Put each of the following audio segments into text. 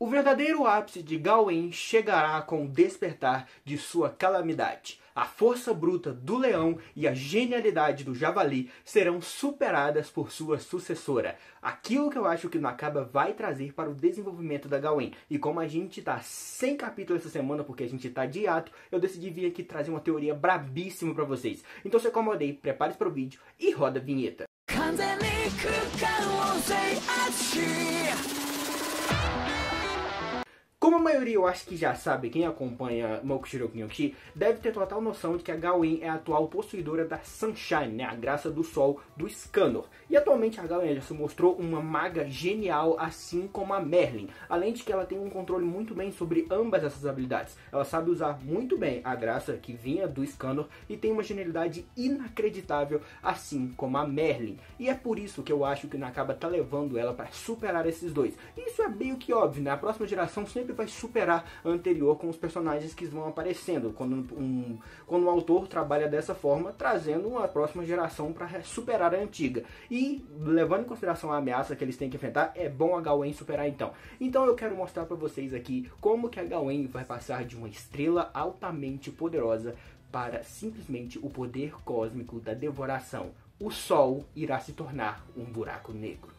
O verdadeiro ápice de Gawain chegará com o despertar de sua calamidade. A força bruta do leão e a genialidade do javali serão superadas por sua sucessora. Aquilo que eu acho que o Nakaba vai trazer para o desenvolvimento da Gawain. E como a gente tá sem capítulo essa semana, porque a gente tá de hiato, eu decidi vir aqui trazer uma teoria brabíssima para vocês. Então se acomodei, prepare-se para o vídeo e roda a vinheta. Como a maioria eu acho que já sabe, quem acompanha Mokushiroku Nyoshi deve ter total noção de que a Gawain é a atual possuidora da Sunshine, né, a graça do sol do Scanor. E atualmente a Gawain já se mostrou uma maga genial, assim como a Merlin. Além de que ela tem um controle muito bem sobre ambas essas habilidades. Ela sabe usar muito bem a graça que vinha do Scanor e tem uma genialidade inacreditável, assim como a Merlin. E é por isso que eu acho que o Nakaba tá levando ela para superar esses dois. E isso é meio que óbvio, né? A próxima geração sempre vai superar a anterior com os personagens que vão aparecendo, quando o autor trabalha dessa forma, trazendo uma próxima geração para superar a antiga. E levando em consideração a ameaça que eles têm que enfrentar, é bom a Gawain superar então. Então eu quero mostrar para vocês aqui como que a Gawain vai passar de uma estrela altamente poderosa para simplesmente o poder cósmico da devoração. O Sol irá se tornar um buraco negro.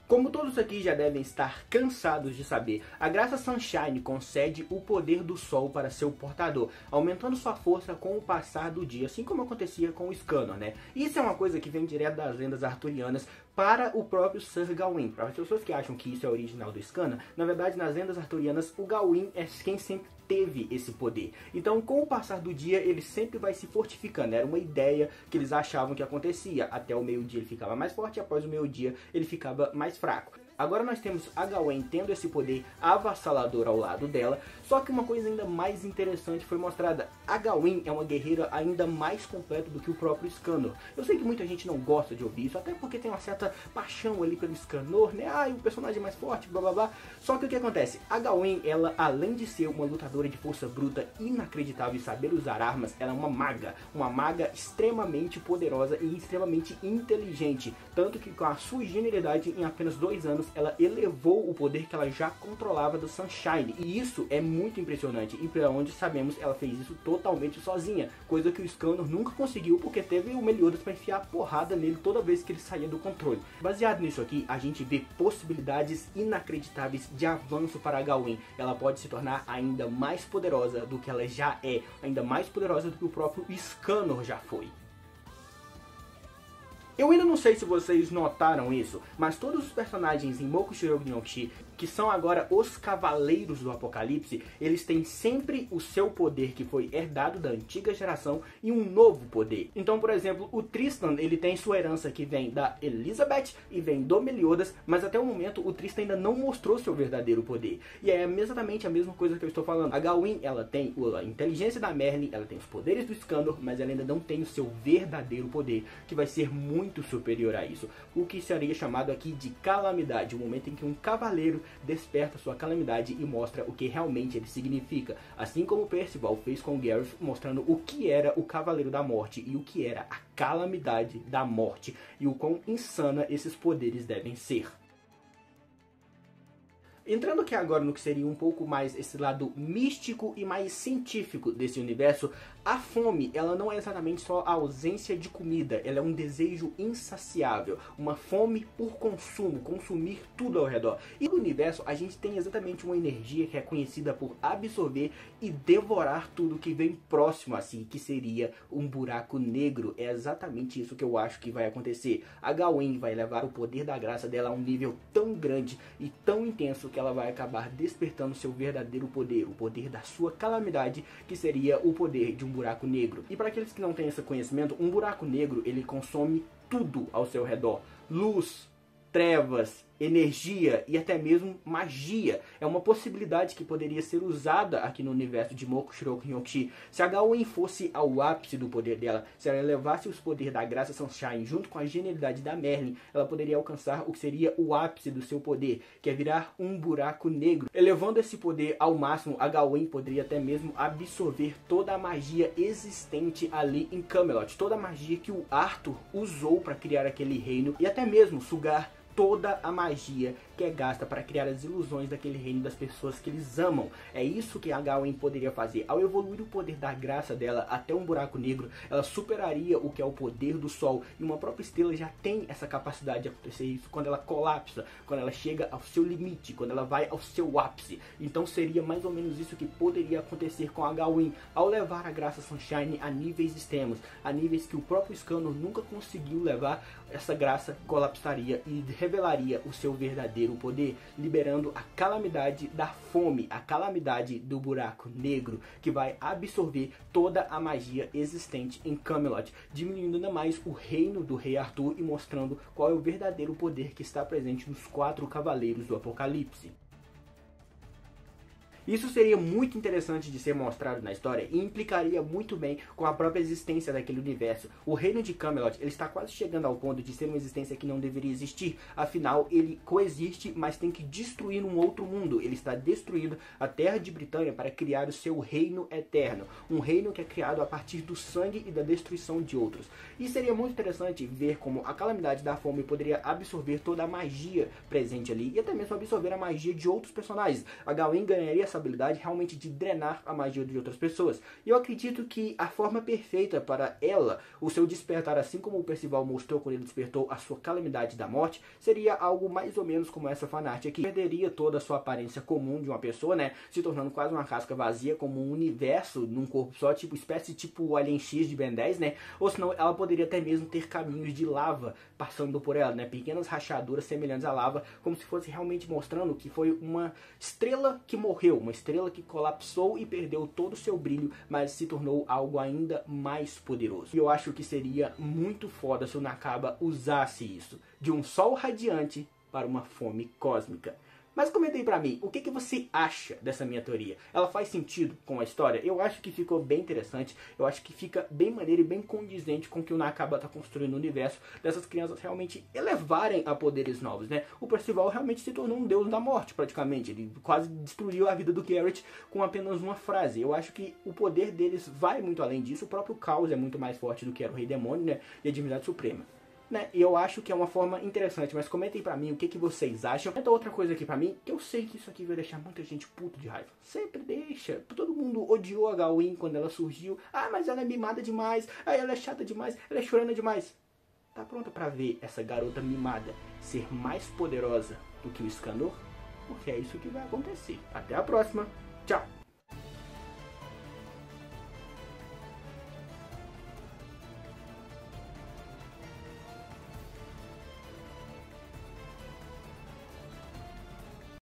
Como todos aqui já devem estar cansados de saber, a graça Sunshine concede o poder do sol para seu portador, aumentando sua força com o passar do dia, assim como acontecia com o Scanor, né? Isso é uma coisa que vem direto das lendas arturianas para o próprio Sir Gawain. Para as pessoas que acham que isso é original do Scanor, na verdade nas lendas arturianas o Gawain é quem sempre teve esse poder. Então com o passar do dia ele sempre vai se fortificando. Era uma ideia que eles achavam que acontecia. Até o meio-dia ele ficava mais forte e após o meio-dia ele ficava mais fraco. Agora nós temos a Gawain tendo esse poder avassalador ao lado dela, só que uma coisa ainda mais interessante foi mostrada. A Gawain é uma guerreira ainda mais completa do que o próprio Scanor. Eu sei que muita gente não gosta de ouvir isso, até porque tem uma certa paixão ali pelo Scanor, né? Ah, o personagem é mais forte, blá blá blá. Só que o que acontece? A Gawain, ela além de ser uma lutadora de força bruta inacreditável e saber usar armas, ela é uma maga extremamente poderosa e extremamente inteligente. Tanto que com a sua genialidade, em apenas 2 anos, ela elevou o poder que ela já controlava do Sunshine. E isso é muito impressionante. E para onde sabemos, ela fez isso totalmente sozinha. Coisa que o Scanor nunca conseguiu, porque teve o Meliodas para enfiar a porrada nele toda vez que ele saía do controle. Baseado nisso aqui, a gente vê possibilidades inacreditáveis de avanço para a Gawain. Ela pode se tornar ainda mais poderosa do que ela já é. Ainda mais poderosa do que o próprio Scanor já foi. Eu ainda não sei se vocês notaram isso, mas todos os personagens em Mokushiroku Nyoshi, que são agora os Cavaleiros do Apocalipse, eles têm sempre o seu poder que foi herdado da antiga geração e um novo poder. Então, por exemplo, o Tristan, ele tem sua herança que vem da Elizabeth e vem do Meliodas, mas até o momento o Tristan ainda não mostrou seu verdadeiro poder. E é exatamente a mesma coisa que eu estou falando. A Gawain, ela tem a inteligência da Merlin, ela tem os poderes do Scanor, mas ela ainda não tem o seu verdadeiro poder, que vai ser muito superior a isso, o que seria chamado aqui de calamidade, o momento em que um cavaleiro desperta sua calamidade e mostra o que realmente ele significa, assim como Percival fez com Gareth, mostrando o que era o Cavaleiro da Morte e o que era a calamidade da morte e o quão insana esses poderes devem ser. Entrando aqui agora no que seria um pouco mais esse lado místico e mais científico desse universo, a fome, ela não é exatamente só a ausência de comida, ela é um desejo insaciável, uma fome por consumo, consumir tudo ao redor. E no universo a gente tem exatamente uma energia que é conhecida por absorver e devorar tudo que vem próximo a si, que seria um buraco negro. É exatamente isso que eu acho que vai acontecer. A Gawain vai levar o poder da graça dela a um nível tão grande e tão intenso que ela vai acabar despertando seu verdadeiro poder, o poder da sua calamidade, que seria o poder de um buraco negro. E para aqueles que não têm esse conhecimento, um buraco negro, ele consome tudo ao seu redor: luz, trevas, energia e até mesmo magia. É uma possibilidade que poderia ser usada aqui no universo de Mokushiroku Nyoshi. Se a Gawain fosse ao ápice do poder dela, se ela elevasse os poderes da graça Sunshine junto com a genialidade da Merlin, ela poderia alcançar o que seria o ápice do seu poder, que é virar um buraco negro. Elevando esse poder ao máximo, a Gawain poderia até mesmo absorver toda a magia existente ali em Camelot, toda a magia que o Arthur usou para criar aquele reino, e até mesmo sugar toda a magia que é gasta para criar as ilusões daquele reino das pessoas que eles amam. É isso que a Gawain poderia fazer. Ao evoluir o poder da graça dela até um buraco negro, ela superaria o que é o poder do sol. E uma própria estrela já tem essa capacidade de acontecer isso quando ela colapsa, quando ela chega ao seu limite, quando ela vai ao seu ápice. Então seria mais ou menos isso que poderia acontecer com a Gawain, ao levar a graça Sunshine a níveis extremos, a níveis que o próprio Escanor nunca conseguiu levar. Essa graça colapsaria e revelaria o seu verdadeiro poder, liberando a calamidade da fome, a calamidade do buraco negro, que vai absorver toda a magia existente em Camelot, diminuindo ainda mais o reino do rei Arthur e mostrando qual é o verdadeiro poder que está presente nos 4 cavaleiros do Apocalipse. Isso seria muito interessante de ser mostrado na história e implicaria muito bem com a própria existência daquele universo. O reino de Camelot, ele está quase chegando ao ponto de ser uma existência que não deveria existir. Afinal, ele coexiste, mas tem que destruir um outro mundo. Ele está destruindo a terra de Britânia para criar o seu reino eterno. Um reino que é criado a partir do sangue e da destruição de outros. E seria muito interessante ver como a calamidade da fome poderia absorver toda a magia presente ali e até mesmo absorver a magia de outros personagens. A Gawain ganharia essa habilidade realmente de drenar a magia de outras pessoas. E eu acredito que a forma perfeita para ela, o seu despertar, assim como o Percival mostrou quando ele despertou a sua calamidade da morte, seria algo mais ou menos como essa fanart aqui. Perderia toda a sua aparência comum de uma pessoa, né, se tornando quase uma casca vazia, como um universo num corpo só, tipo espécie tipo Alien X de Ben 10, né, ou senão ela poderia até mesmo ter caminhos de lava passando por ela, né, pequenas rachaduras semelhantes à lava, como se fosse realmente mostrando que foi uma estrela que morreu, uma estrela que colapsou e perdeu todo o seu brilho, mas se tornou algo ainda mais poderoso. E eu acho que seria muito foda se o Nakaba usasse isso, de um sol radiante para uma fome cósmica. Mas comenta aí pra mim, o que você acha dessa minha teoria? Ela faz sentido com a história? Eu acho que ficou bem interessante, eu acho que fica bem maneiro e bem condizente com o que o Nakaba tá construindo no universo, dessas crianças realmente elevarem a poderes novos, né? O Percival realmente se tornou um deus da morte, praticamente. Ele quase destruiu a vida do Garrett com apenas uma frase. Eu acho que o poder deles vai muito além disso, o próprio Caos é muito mais forte do que era o Rei Demônio, né? E a Divindade Suprema. Né? E eu acho que é uma forma interessante, mas comentem pra mim o que vocês acham. Comenta outra coisa aqui pra mim, que eu sei que isso aqui vai deixar muita gente puto de raiva. Sempre deixa. Todo mundo odiou a Gawain quando ela surgiu. Ah, mas ela é mimada demais. Ah, ela é chata demais. Ela é chorona demais. Tá pronta pra ver essa garota mimada ser mais poderosa do que o Escanor? Porque é isso que vai acontecer. Até a próxima. Tchau.